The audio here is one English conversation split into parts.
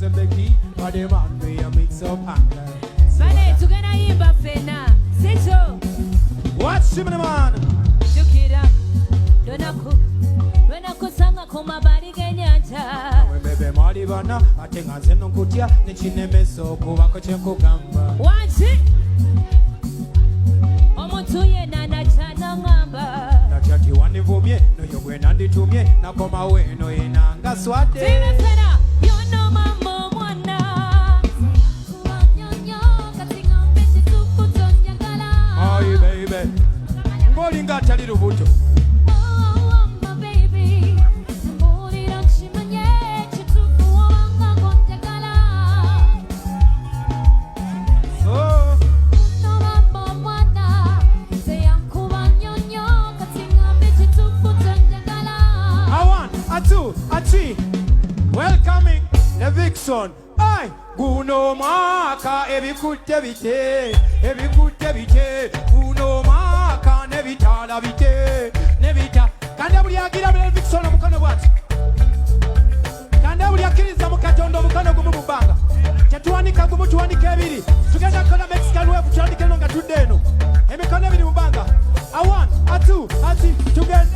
and Becky, but the man we a mix up anger. Bane tugenda yimba fena sito What's him man? jukira donako sanga kumabali genyanja Bebe mali bana atenga zeno kutia nichinemeso kubako chenkugamba. wanti omuntu yena nachana ngamba Nachati wanivumye no yogwe nanditumye nakoma weno yena ngaswade. Tina fena yono mambo mwana Ay baby ngolinga atali lubuto. Welcoming the Vixen. Ay, guno maka ebikutte bite, guno maka nebitala bite, nebita. Kanda buli agira bele Vixen mukano bwati. Kanda buli akiriza mukatondo mukano gumu mubanga. Tetuwanika gumu tuwanika ebiri. Tugenda kola Mexican wave tuwanika nonga tudeno. Emikono ebiri mubanga. A one, a two, a three, tugenda.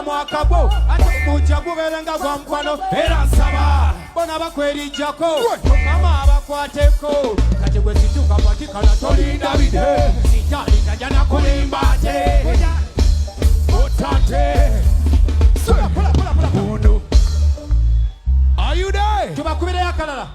Mwakabo atukuja kubelenga kwa mkwano era saba bona bakwerijako mama abakwateko kati gwe situka patikana tolinda bide sitali tajana kulimbate otante pola uno are you there tubakubire akalala